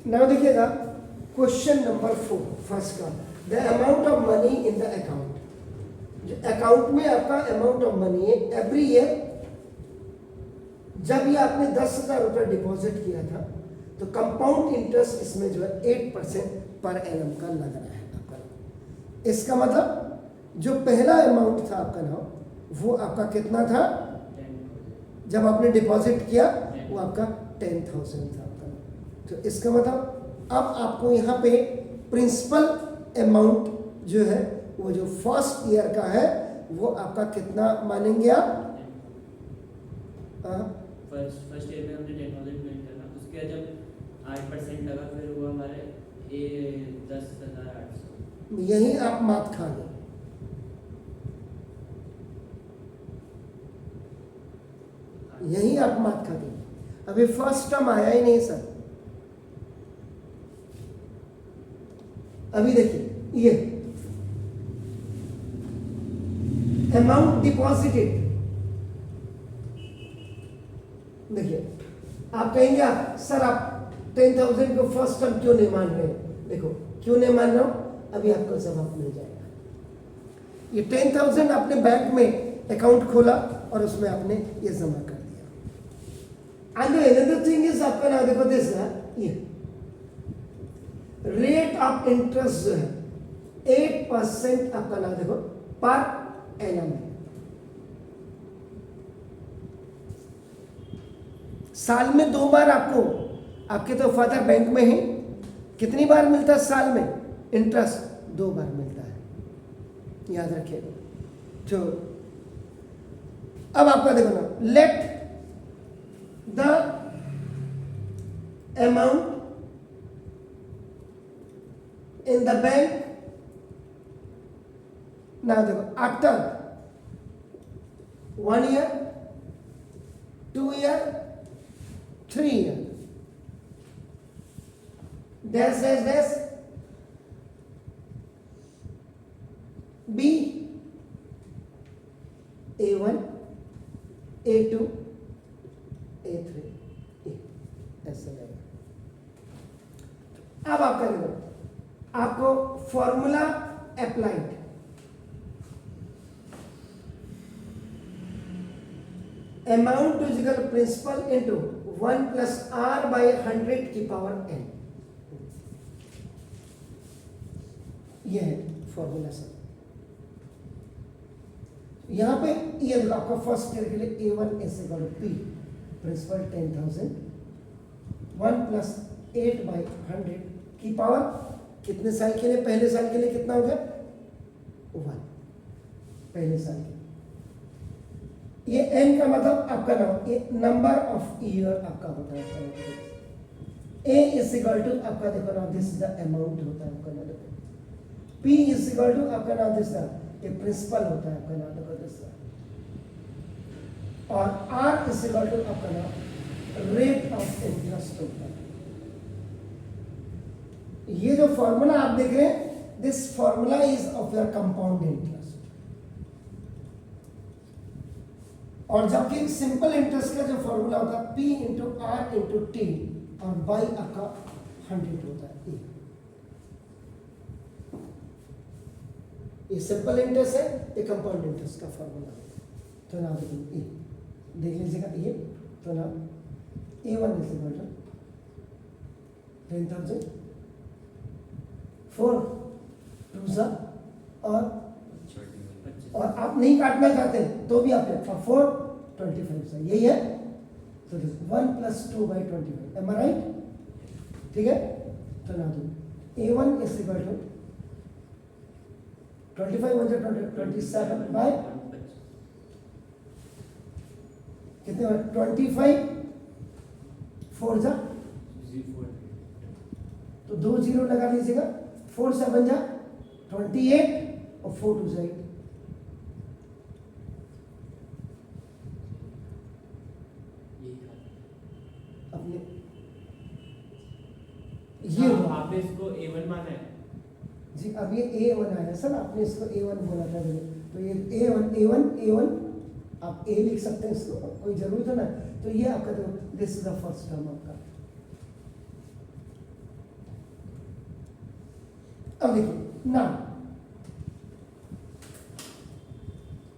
Now देखिएगा question number 4 first का, the amount of money in the account. जो account में आपका अमाउंट ऑफ मनी है एवरी ईयर, जब ये आपने 10,000 रुपये डिपॉजिट किया था तो कंपाउंड इंटरेस्ट इसमें जो है 8% पर एनम का लग रहा है आपका। इसका मतलब जो पहला अमाउंट था आपका ना, वो आपका कितना था जब आपने डिपॉजिट किया, वो आपका 10,000 था आपका। तो इसका मतलब अब आपको यहाँ पे प्रिंसिपल अमाउंट जो है वो जो फर्स्ट ईयर का है वो आपका कितना मानेंगे आप? फर्स्ट ईयर में हमने 10,000 पेड करना, उसके बाद जब 8% लगा फिर वो हमारे 10,800। यही आप मात खा गए। यही आप मात खा गए। अभी फर्स्ट टर्म आया ही नहीं सर। अभी देखिए ये अमाउंट डिपॉजिटेड, देखिए आप कहेंगे आप सर आप 10,000 को फर्स्ट टर्म क्यों नहीं मान रहे? देखो क्यों नहीं मान रहा हूं, अभी आपको जवाब मिल जाएगा। ये 10,000 आपने बैंक में अकाउंट खोला और उसमें आपने ये जमा कर दिया। एंड अनदर थिंग इज आपका ना देखो दिस ये रेट ऑफ इंटरेस्ट जो है 8% आपका ना देखो पर एनम है। साल में 2 बार आपको, आपके तो फादर बैंक में ही, कितनी बार मिलता है साल में इंटरेस्ट? 2 बार मिलता है, याद रखिएगा। तो अब आपका देखो ना, let the amount in the bank, ना देखो after 1 year, 2 year, 3 year, dash dash dash B A1 A2 A3 ऐसे लगेगा। अब आपका देखो, आपको formula applied, amount to equal principal into 1 plus R by 100 की पावर n, ये है फॉर्मूला सर। यहां पे ये आपका फर्स्ट ईयर के लिए A1 is equal to P principal 10,000 1 plus 8 by 100 की पावर कितने साल के लिए? पहले साल के लिए कितना हो गया? 1 पहले साल के। ये n का मतलब आपका नाम, ये नंबर ऑफ ईयर आपका होता है। a इज इक्वल टू आपका देखो ना, दिस इज द अमाउंट होता है आपका नाम। p इज इक्वल टू आपका नाम, दिस ये प्रिंसिपल होता है आपका नाम देखो दिस, और r इज इक्वल टू आपका नाम रेट ऑफ इंटरेस्ट होता है। ये जो फॉर्मूला आप देख रहे हैं, this formula is of your compound interest. और जबकि सिंपल इंटरेस्ट का जो फॉर्मूला होता है P into R into T और बाई आपका 100 होता है। ये सिंपल इंटरेस्ट है, ये कंपाउंड इंटरेस्ट का फॉर्मूला है। तो ना देखिए देख लीजिएगा ये, तो ना A1 इज इक्वल टू 10,000 4 2 और आप नहीं काटना चाहते तो भी आप 4 25 से यही है। तो 1 plus 2 by 25, am I right? ठीक है। तो ना A1 इज इक्वल टू 25 हो जाए 27 बाय कितने? 25 4 जा तो 2 0 लगा लीजिएगा, 4 7 जा 28 और 4 2 जा 8। अपने ये आपने इसको A1 माना है जी, अब ये A1 आया सर, आपने इसको A1 बोला था। तो ये A1 आप A लिख सकते हैं, इसको कोई जरूरत है ना। तो ये आपका this is the first term आपका। अब देखिए ना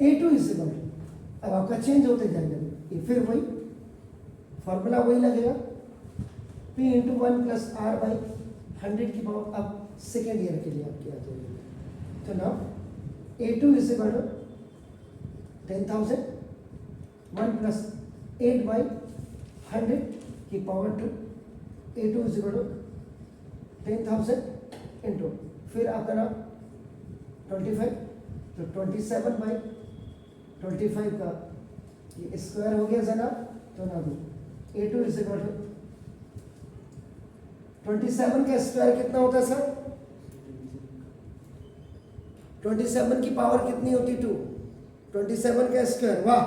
A2 इज इक्वल टू, अब आपका चेंज होते जाएगा, ये फिर वही फॉर्मूला वही लगेगा, P into 1 plus R by 100 की पावर, अब सेकेंड ईयर के लिए आपकी आ जाएगी। तो now A2 is equal to 10,000 1 plus 8 by 100 की power 2, A2 is equal to 10,000 into फिर आपका ना 25, तो 27 बाई 25 का ये स्क्वायर हो गया जनाब। तो ना दो A2 इज इक्वल टू 27 का स्क्वायर कितना होता है सर? 27 की पावर कितनी होती? 2। 27 का स्क्वायर, वाह,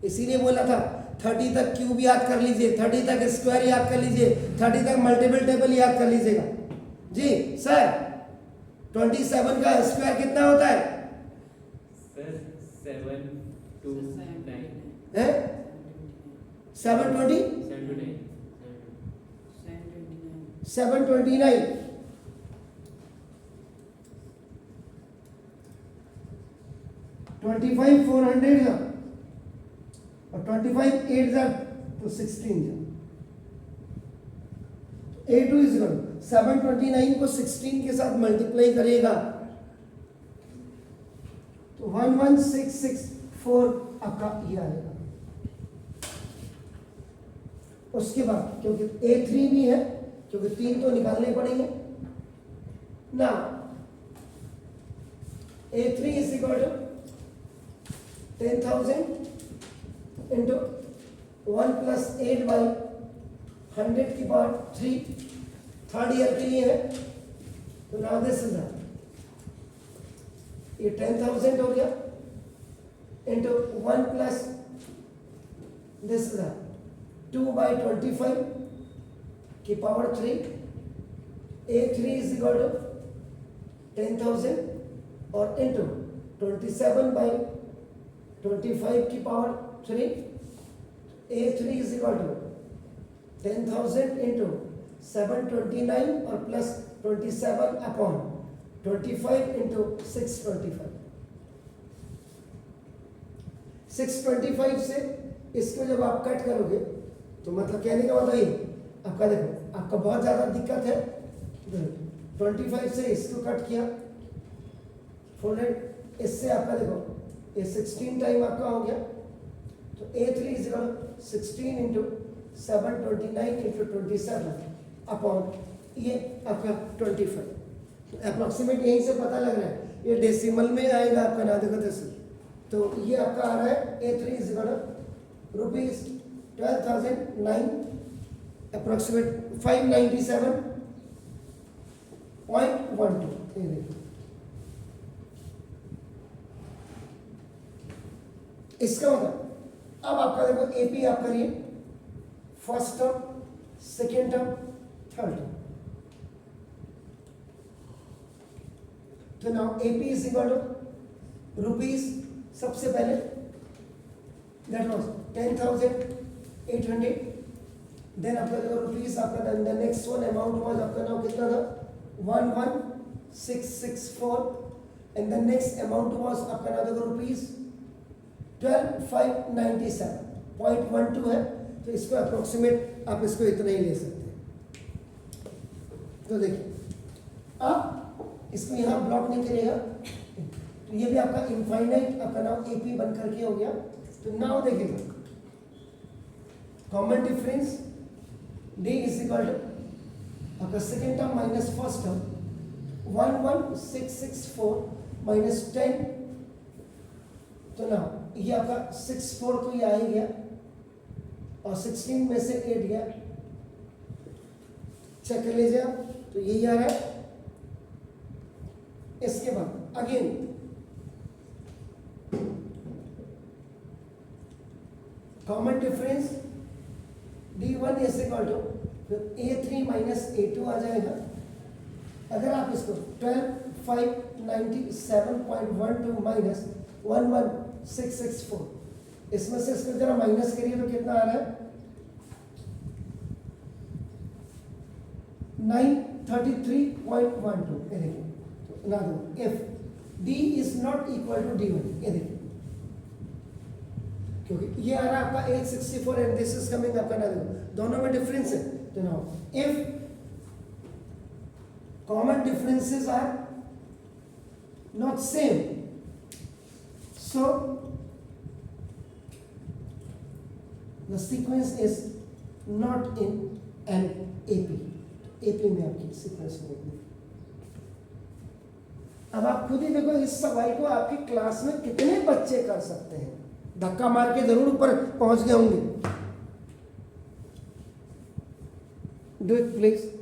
इसीलिए बोला था 30 तक क्यूब याद कर लीजिए, 30 तक स्क्वायर याद कर लीजिए, 30 तक मल्टीपल टेबल याद कर लीजिएगा जी। सर 27 का स्क्वायर कितना होता है? सर 7 2 9 है 720 729 25 400 जा और 25 8 जा तो 16 जा। A2 इज इक्वल 729 को 16 के साथ मल्टीप्लाई करेगा तो 11664 आपका ये आएगा। उसके बाद क्योंकि A3 भी है, क्योंकि 3 तो निकालने पड़ेंगे ना। A3 is equal to 10,000 into 1 plus 8 by 100 की पावर 3, थर्ड ईयर के लिए है। तो नाउ दिस इज ये 10,000 हो गया into 1 plus this is 2 by 25 की power 3। A3 is equal to 10,000 और इंटू 27 बाई 25 की power 3। A3 is equal to 10,000 into 729 और प्लस 27 अपॉन 25 इंटू 625। 625 से इसको जब आप कट करोगे तो मतलब कहने का मतलब ये आपका देखो आपका बहुत ज़्यादा दिक्कत है। 25 से इसको कट किया 400, इससे आपका देखो ये 16 टाइम आपका हो गया। तो A3 is equal 16 into 729 into 27 upon ये आपका 25। तो अप्रोक्सीमेट यहीं से पता लग रहा है, ये डेसिमल में आएगा आपका ना, देखो दशमलव। तो ये आपका आ रहा है A3 is equal rupees 12,009 approximate 597.12। ये देखिए इसका मतलब अब आपका देखो AP आप करिए first term, second term, third term. तो now AP is equal to rupees सबसे पहले दैट वाज 10,800, देन आपका देखो रुपीज आपका the next one amount was आपका नाउ कितना था 11,664 and the next amount was आपका नाउ देखो रुपीज 12,597.12 है। तो इसको अप्रोक्सीमेट आप इसको इतना ही ले सकते हैं। तो देखिए अब इसको यहाँ ब्लॉक नहीं करेगा तो ये भी आपका इनफाइनाइट आपका नाम AP बन करके हो गया। तो नाउ देखिएगा common difference D is equal to आपका second term minus first term 11,664 minus 10। तो ना ये आपका 64 तो ये आ ही गया और 16 में से 8 गया, चेक कर लीजिए आप। तो यही आ रहा है। इसके बाद again common difference D1 is equal to A3 minus A2 आ जाएगा। अगर आप इसको 12,597.12 माइनस 11,664 इसमें से इसको जरा माइनस करिए तो कितना आ रहा है 933.12। ये देखिए ना दो if D is not equal to D1, ये देखिए क्योंकि ये आ रहा है आपका 864 एंड दिस इज कमिंग आपका ना दो, दोनों में डिफरेंस है। तो now if common differences are not same, so the sequence is not in an AP में आपकी सीक्वेंस होगी। अब आप खुद ही देखो इस सवाल को आपकी क्लास में कितने बच्चे कर सकते हैं, धक्का मार के जरूर ऊपर पहुंच गए होंगे। Do it please.